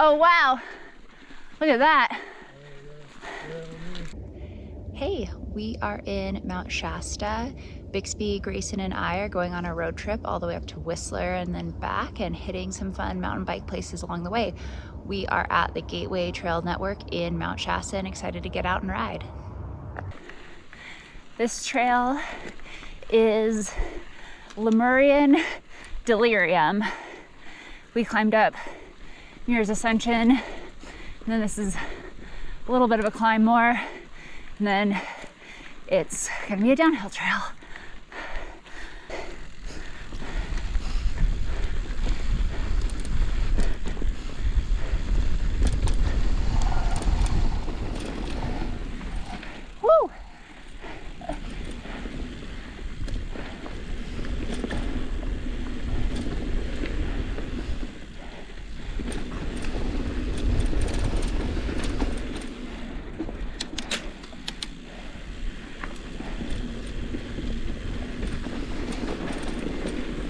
Oh wow, look at that. Hey, we are in Mount Shasta. Bixby, Greyson, and I are going on a road trip all the way up to Whistler and then back and hitting some fun mountain bike places along the way. We are at the Gateway Trail Network in Mount Shasta and excited to get out and ride. This trail is Lemurian Delirium. We climbed up Muir's Ascension, and then this is a little bit of a climb more, and then it's gonna be a downhill trail. Woo!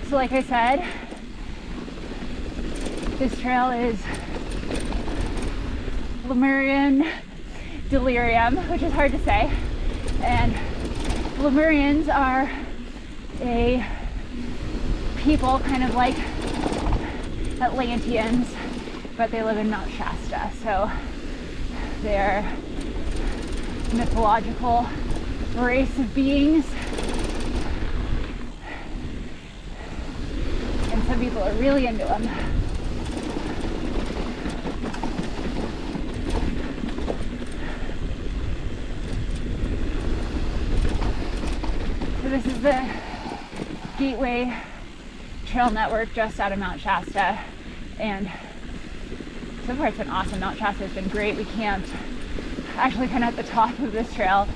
So like I said, this trail is Lemurian Delirium, which is hard to say. And Lemurians are a people kind of like Atlanteans, but they live in Mount Shasta. So they're a mythological race of beings. And some people are really into them. So this is the Gateway Trail Network just out of Mount Shasta. And so far it's been awesome. Mount Shasta has been great. We camped actually kind of at the top of this trail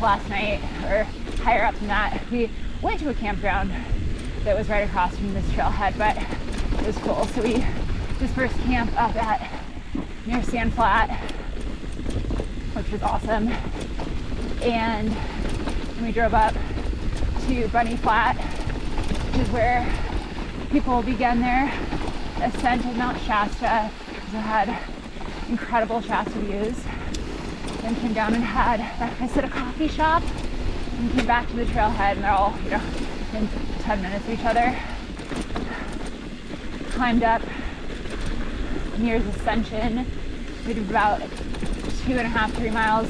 last night, or higher up than that. We went to a campground that was right across from this trailhead, but it was cool. So we dispersed camp up at near Sand Flat, which was awesome. And then we drove up to Bunny Flat, which is where people began their ascent of Mount Shasta. We had incredible Shasta views. Then came down and had breakfast at a coffee shop, and came back to the trailhead, and they're all, you know, in 10 minutes of each other. Climbed up Muir's Ascension. We did about 2.5-3 miles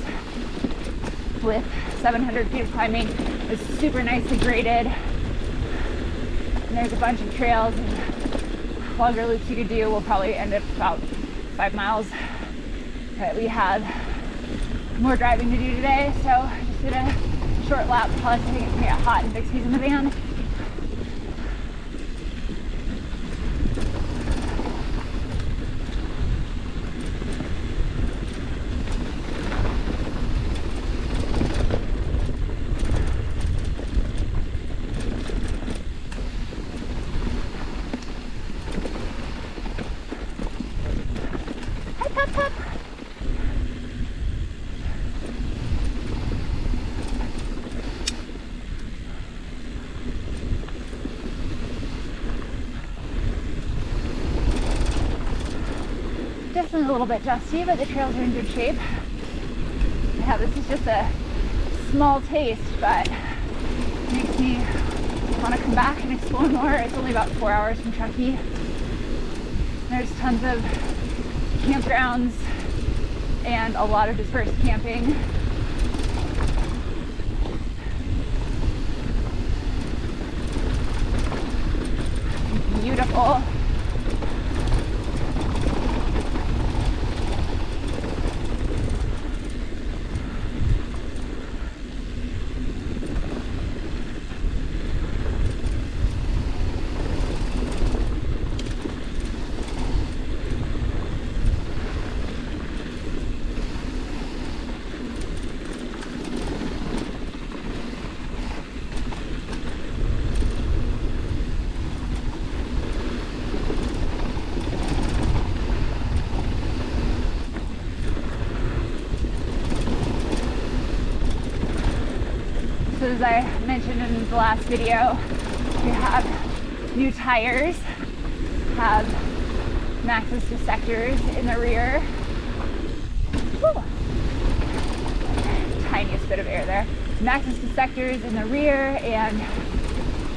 with 700 feet of climbing. It was super nicely graded. And there's a bunch of trails and longer loops you could do. We'll probably end up about 5 miles. But we have more driving to do today, so I just did a short lap. Plus, I think it's gonna get hot and Bixby's in the van. Hi, Pup Pup. Definitely a little bit dusty, but the trails are in good shape. Yeah, this is just a small taste, but makes me want to come back and explore more. It's only about 4 hours from Truckee. There's tons of campgrounds and a lot of dispersed camping. Beautiful. So as I mentioned in the last video, we have new tires, have Max's sectors in the rear. Whew. Tiniest bit of air there. Max's sectors in the rear and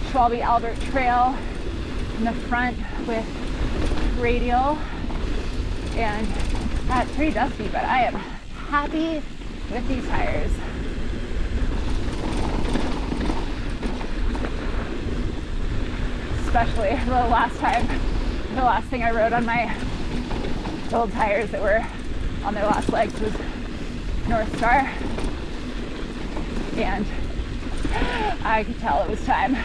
Schwalbe Albert Trail in the front with radial. And that's pretty dusty, but I am happy with these tires. Especially the last thing I rode on my old tires that were on their last legs was North Star. And I could tell it was time.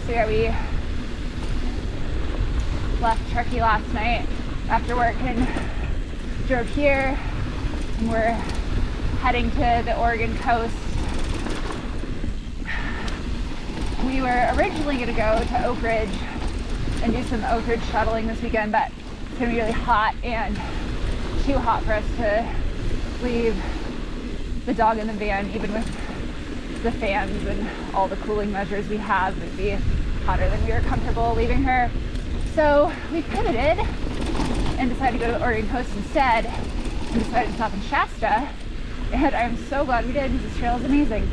Yeah, we left Turkey last night after work and drove here, and we're heading to the Oregon coast. We were originally going to go to Oak Ridge and do some Oak Ridge shuttling this weekend, but it's going to be really hot and too hot for us to leave the dog in the van, even with the fans and all the cooling measures we have. It'd be hotter than we were comfortable leaving her. So we pivoted and decided to go to the Oregon coast instead, and decided to stop in Shasta. And I'm so glad we did, because this trail is amazing.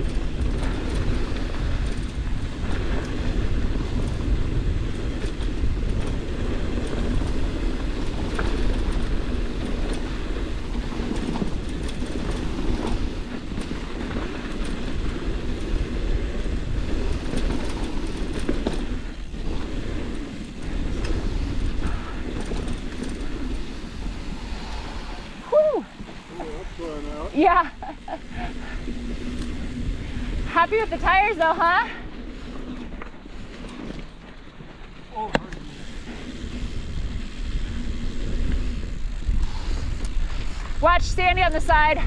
Yeah. Happy with the tires though, huh? Watch Sandy on the side.